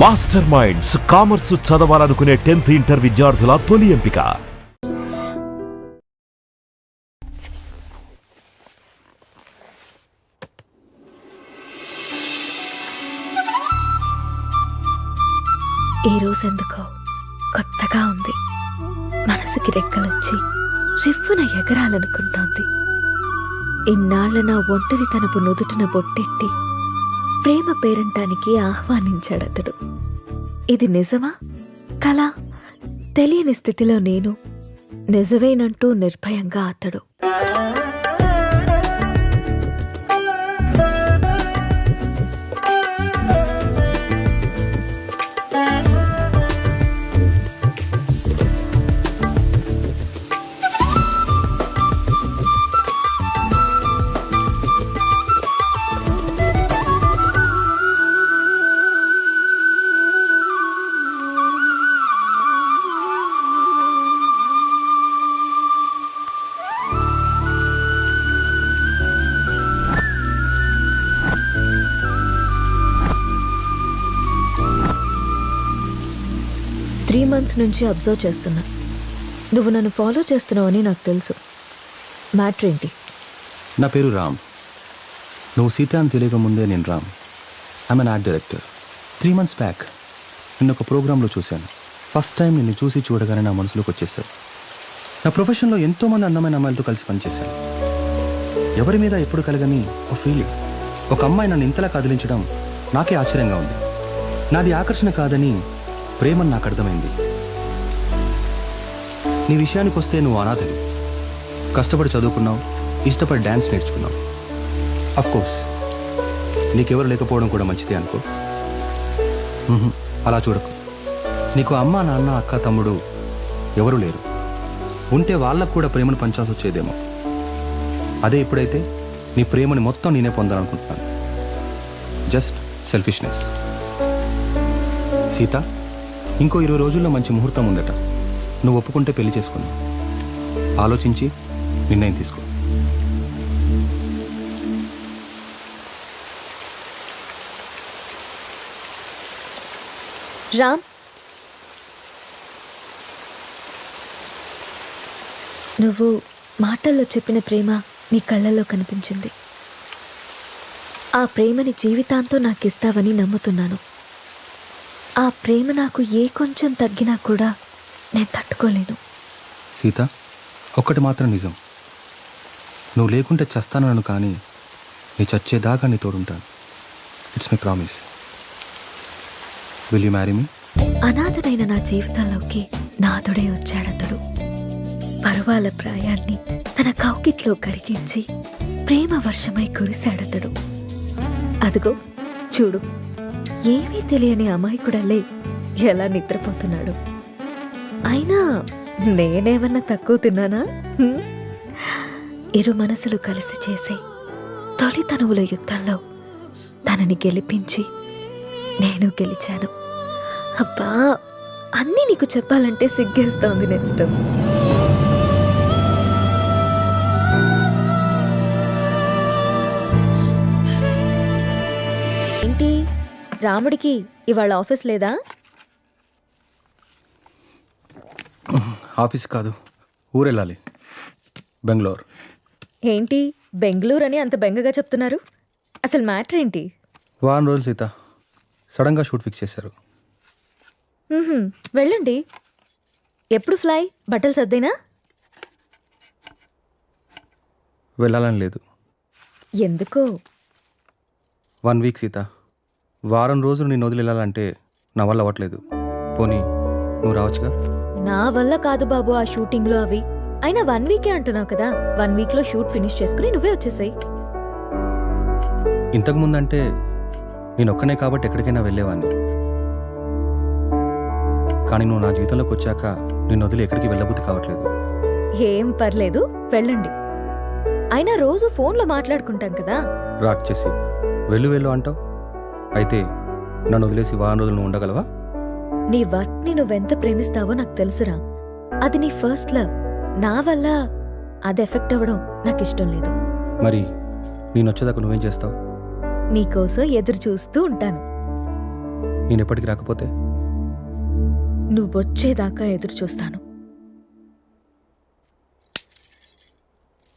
Master minds commerce చదవాలనుకునే 10th inter విద్యార్థుల తొలి ఎంపిక. ఈ రోజు ఎందుకో కొత్తగా ఉంది. మనసుకి రెక్కలొచ్చి రివ్వున ఎగరాలనుకుంటోంది. ఇన్నాళ్ల నా ఒంటరితనపు నుదుటిన బొట్టెట్టి ప్రేమ పేరంటానికి ఆహ్వానించాడతడు. ఇది నిజమా కలా తెలియని స్థితిలో నేను, నిజమేనంటూ నిర్భయంగా అతడు. త్రీ మంత్స్ నుంచి అబ్జర్వ్ చేస్తున్నా. నువ్వు నన్ను ఫాలో చేస్తున్నావని నాకు తెలుసు. మ్యాటర్ ఏంటి? నా పేరు రామ్. నువ్వు సీత అని తెలియకముందే నేను Ram. I'm an art director. 3 months back నిన్ను ఒక ప్రోగ్రాంలో చూశాను. ఫస్ట్ టైం నిన్ను చూడగానే నా మనసులోకి వచ్చేసావు. నా ప్రొఫెషన్లో ఎంతోమంది అందమైన అమ్మాయిలతో కలిసి పనిచేశాను. ఎవరి మీద ఎప్పుడు కలగని ఒక ఫీలింగ్. ఒక అమ్మాయి నన్ను ఇంతలా కదిలించడం నాకే ఆశ్చర్యంగా ఉంది. నాది ఆకర్షణ కాదని ప్రేమని నాకు అర్థమైంది. నీ విషయానికి వస్తే నువ్వు అనాథవి. కష్టపడి చదువుకున్నావు, ఇష్టపడి డ్యాన్స్ నేర్చుకున్నావు. అఫ్కోర్స్ నీకెవరు లేకపోవడం కూడా మంచిదే అనుకో. అలా చూడకు. నీకు అమ్మ, నాన్న, అక్క, తమ్ముడు ఎవరూ లేరు. ఉంటే వాళ్ళకు కూడా ప్రేమను పంచాల్సి వచ్చేదేమో. అదే ఇప్పుడైతే నీ ప్రేమని మొత్తం నేనే పొందాలనుకుంటున్నాను. Just selfishness. సీత, ఇంకో 20 రోజుల్లో మంచి ముహూర్తం ఉందట. నువ్వు ఒప్పుకుంటే పెళ్లి చేసుకున్నావు. ఆలోచించి నిర్ణయం తీసుకో. రామ్, నువ్వు మాటల్లో చెప్పిన ప్రేమ నీ కళ్ళల్లో కనిపించింది. ఆ ప్రేమని జీవితాంతం నాకు ఇస్తావని నమ్ముతున్నాను. ఆ ప్రేమ నాకు ఏ కొంచెం తగ్గినా కూడా నేను తట్టుకోలేను. సీత, ఒక్కటి మాత్రం నిజం. నువ్వు లేకుంటే చస్తానను, కానీ నీ చచ్చేదాకా నీ తోడుంటాను. It's my promise. Will you marry me? అనాథనైన నా జీవితంలోకి నాథుడే వచ్చాడతడు. పరువాల ప్రాయాన్ని తన కౌకిట్లో కరిగించి ప్రేమ వర్షమై కురిశాడతడు. అదిగో చూడు, ఏమీ తెలియని అమాయకుడలే ఎలా నిద్రపోతున్నాడు. అయినా నేనేమన్నా తక్కువ తిన్నానా? ఇరు మనసులు కలిసి చేసే తొలి తనువుల యుద్ధంలో తనని గెలిపించి నేను గెలిచాను. అబ్బా, అన్నీ నీకు చెప్పాలంటే సిగ్గేస్తోంది నేస్తం. ఏంటి రాముడికి ఇవాళ ఆఫీస్ లేదా? ఆఫీస్ కాదు, ఊరెళ్ళాలి. బెంగళూరు. ఏంటి బెంగళూరు అని అంత బెంగగా చెప్తున్నారు? అసలు మ్యాటర్ ఏంటి? వారం రోజులు సీత, సడన్గా షూట్ ఫిక్స్ చేశారు. వెళ్ళండి. ఎప్పుడు ఫ్లై? బట్టలు సర్దేనా? వెళ్ళాలని లేదు. ఎందుకో? 1 week సీత. వారం రోజులు నేను వదిలి వెళ్ళాలంటే నా వల్ల అవ్వట్లేదు. పోనీ నువ్వు రావచ్చుగా? నా వల్ల కాదు బాబు ఆ షూటింగ్లో అవి. అయినా 1 week అంటున్నావు కదా. 1 weekలో షూట్ ఫినిష్ చేసుకుని నువ్వే వచ్చేసాయి. ఇంతకుముందంటే నేను ఒక్కనే కాబట్టి ఎక్కడికైనా వెళ్ళేవాడిని. కానీ నువ్వు నా జీవితంలోకి వచ్చాక నిన్ను వదిలి ఎక్కడికి వెళ్ళబుద్ధి కావట్లేదు. ఏం పర్లేదు, వెళ్ళండి. అయినా రోజు ఫోన్లో మాట్లాడుకుంటాం కదా. రాక్ చేసి వెళ్ళు అంటావు. అయితే నన్ను వదిలేసి వారం రోజులు నువ్వు ఉండగలవా? నీ వర్క్ని నువ్వెంత ప్రేమిస్తావో నాకు తెలుసురా. అది నీ ఫస్ట్ లవ్. నా వల్ల అది ఎఫెక్ట్ అవ్వడం నాకు ఇష్టం లేదు. మరి నేను వచ్చేదాకా నువ్వేం చేస్తావు? నీకోసం ఎదురు చూస్తూ ఉంటాను. నేను ఎప్పటికి రాకపోతే? నువ్వు వచ్చేదాకా ఎదురు చూస్తాను.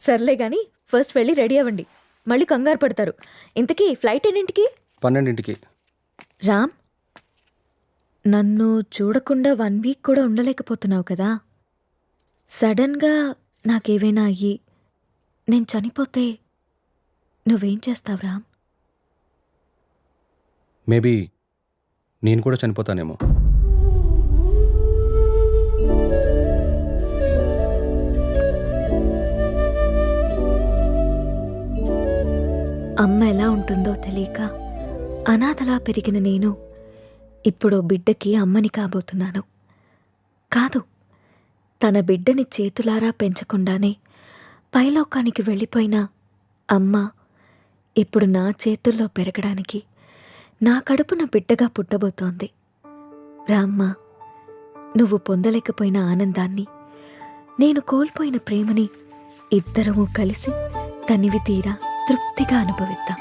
సర్లే గాని ఫస్ట్ వెళ్ళి రెడీ అవ్వండి, మళ్ళీ కంగారు పడతారు. ఇంతకీ ఫ్లైట్ ఎన్నింటికి? 12ంటికి. రామ్, నన్ను చూడకుండా 1 వీక్ కూడా ఉండలేకపోతున్నావు కదా. సడన్గా నాకేవైనా అయ్యి నేను చనిపోతే నువ్వేం చేస్తావు రామ్? మేబీ నేను కూడా చనిపోతానేమో. అమ్మ ఎలా ఉంటుందో తెలియక అనాథలా పెరిగిన నేను ఇప్పుడు బిడ్డకి అమ్మని కాబోతున్నాను. కాదు, తన బిడ్డని చేతులారా పెంచకుండానే పైలోకానికి వెళ్ళిపోయిన అమ్మ ఇప్పుడు నా చేతుల్లో పెరగడానికి నా కడుపున బిడ్డగా పుట్టబోతోంది. రామ్మ, నువ్వు పొందలేకపోయిన ఆనందాన్ని, నేను కోల్పోయిన ప్రేమని ఇద్దరము కలిసి తనివి తీరా తృప్తిగా అనుభవిద్దాం.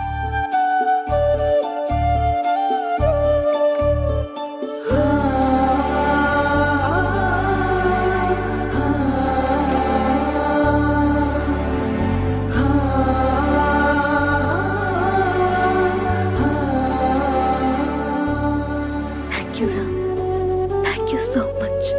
Thank you Ram, thank you so much.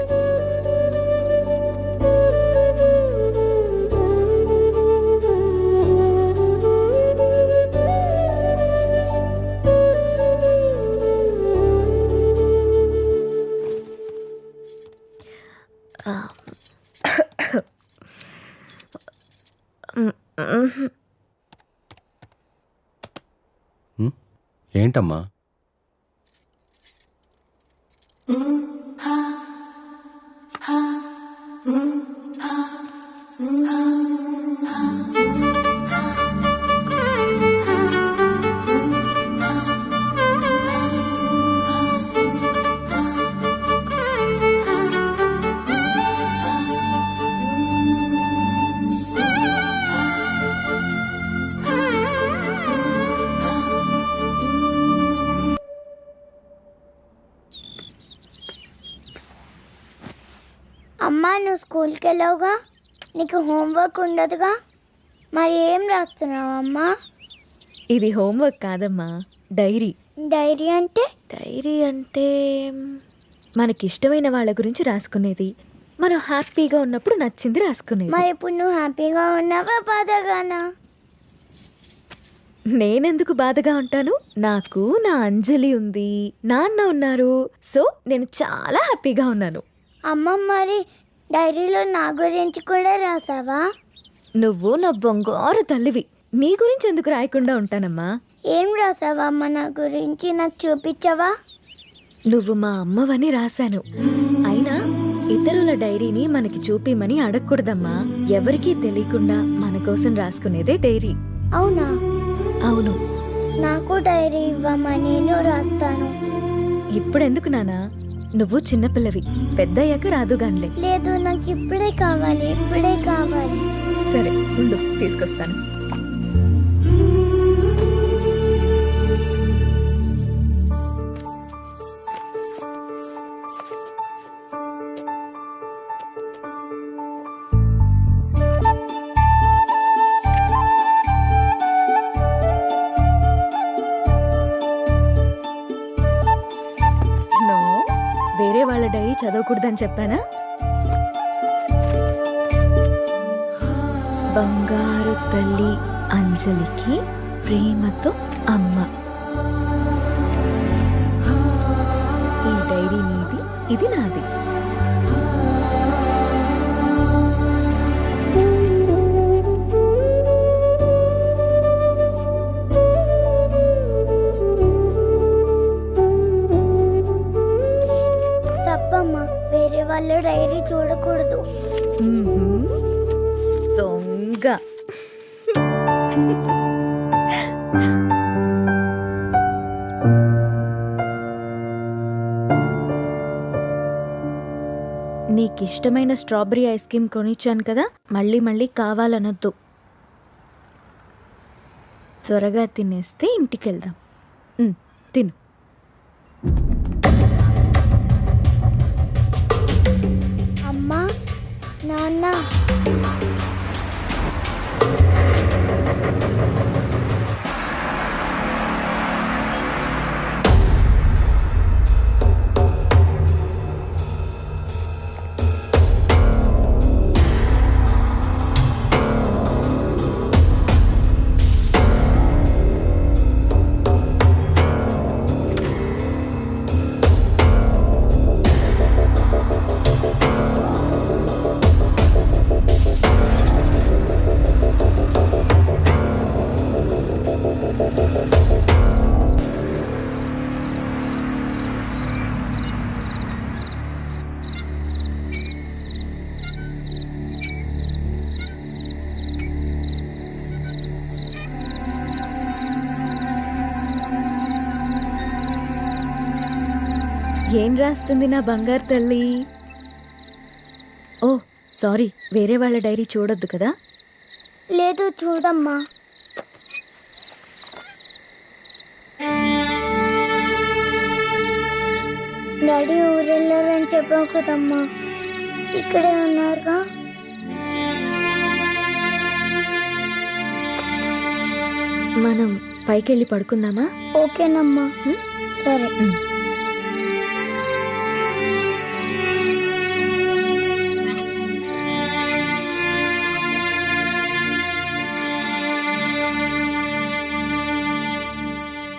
ఏంటమ్మా? అమ్మా, నువ్వు స్కూల్కి వెళ్ళావుగా, నీకు హోంవర్క్ ఉండదుగా, మరి ఏం రాస్తున్నావు అమ్మా? ఇది హోంవర్క్ కాదమ్మా, డైరీ. డైరీ అంటే? డైరీ అంటే మనకిష్టమైన వాళ్ళ గురించి రాసుకునేది. మనం హ్యాపీగా ఉన్నప్పుడు నచ్చింది రాసుకునేది. మరి ఇప్పుడు నువ్వు హ్యాపీగా ఉన్నావా బాధగానా? నేనెందుకు బాధగా ఉంటాను? నాకు నా అంజలి ఉంది, నాన్న ఉన్నారు. సో నేను చాలా హ్యాపీగా ఉన్నాను. అమ్మ, మరి డైరీలో నా గురించి కూడా రాసావా? నువ్వు నా బంగారు తల్లివి, నీ గురించి ఎందుకు రాయకుండా ఉంటానమ్మా? ఏం రాసావా అమ్మ నా గురించి? నాకు చూపించవా? నువ్వు మా అమ్మవని రాశాను. అయినా ఇతరుల డైరీని మనకి చూపిమని అడగకూడదమ్మా. ఎవరికీ తెలియకుండా మన కోసం రాసుకునేదే డైరీ. అవునా? అవును. నాకు డైరీ ఇవ్వమ్మా, నేను రాస్తాను. ఇప్పుడెందుకు నానా? నువ్వు చిన్నపిల్లవి, పెద్దయ్యాక రాదుగాన్లే. లేదు, నాకు ఇప్పుడే కావాలి, ఇప్పుడే కావాలి. సరే ఉండు, తీసుకొస్తాను. నో, వేరే వాళ్ళ డైరీ చదవకూడదని చెప్పానా? బంగారు తల్లి అంజలికి ప్రేమతో అమ్మ. ఈ డైరీ నీది, ఇది నాది. తప్పమ్మా, వేరే వాళ్ళ డైరీ చూడకూడదు. దొంగ. నీకిష్టమైన స్ట్రాబెరీ ఐస్ క్రీమ్ కొనిచ్చాను కదా, మళ్ళీ మళ్ళీ కావాలనొద్దు. త్వరగా తినేస్తే ఇంటికి వెళ్దాం. తిను. ఏం రాస్తుంది నా బంగారు తల్లి? ఓ సారీ, వేరే వాళ్ళ డైరీ చూడొద్దు కదా. లేదు, చూడమ్మా. డాడీ ఊరెళ్ళారని చెప్పావు కదమ్మా, ఇక్కడే ఉన్నారుగా. మనం పైకెళ్ళి పడుకుందామా? ఓకేనమ్మా. సరే.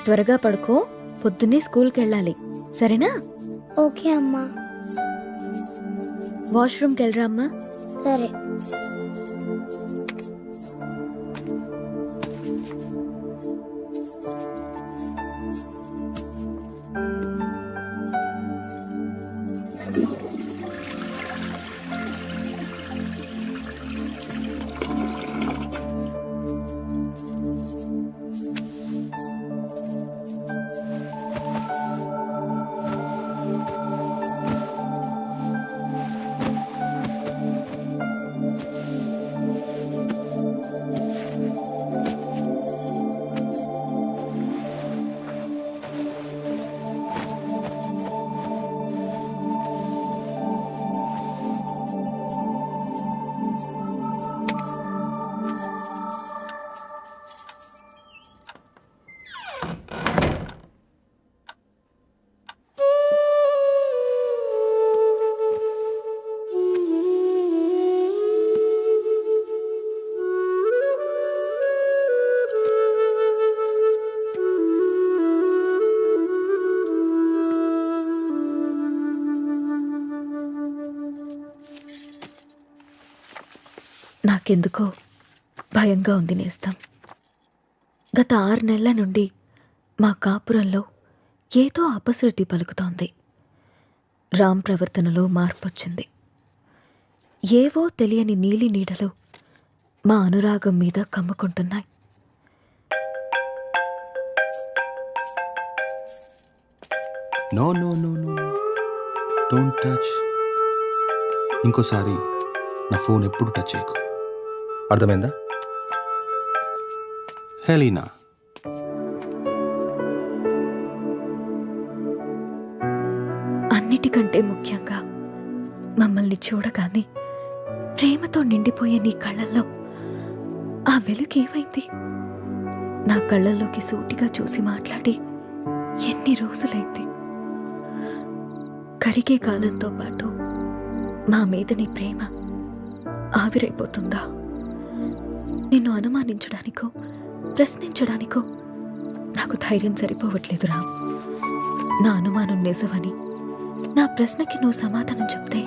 త్వరగా పడుకో, పొద్దున్నే స్కూల్కి వెళ్ళాలి, సరేనా? ఓకే అమ్మా. వాష్రూమ్కి వెళ్ళరా అమ్మా. సరే. నాకెందుకో భయంగా ఉంది నేస్తం. గత 6 నెలల నుండి మా కాపురంలో ఏదో అపశృతి పలుకుతోంది. రామ్ ప్రవర్తనలో మార్పొచ్చింది. ఏవో తెలియని నీలి నీడలు మా అనురాగం మీద కమ్ముకుంటున్నాయి. No no no no, don't touch. ఇంకోసారి నా ఫోన్ ఎప్పుడు టచ్ చేయకు, అర్థమైందా? హెలీనా, అన్నిటికంటే ముఖ్యంగా మమ్మల్ని చూడగానే ప్రేమతో నిండిపోయే నీ కళ్ళల్లో ఆ వెలుగు ఏమైంది? నా కళ్ళల్లోకి సూటిగా చూసి మాట్లాడి ఎన్ని రోజులైంది? కరిగే కాలంతో పాటు మా మీద నీ ప్రేమ ఆవిరైపోతుందా? నిన్ను అనుమానించడానికో ప్రశ్నించడానికో నాకు ధైర్యం సరిపోవట్లేదు రామ్. నా అనుమానం నిజమని, నా ప్రశ్నకి నువ్వు సమాధానం చెప్తే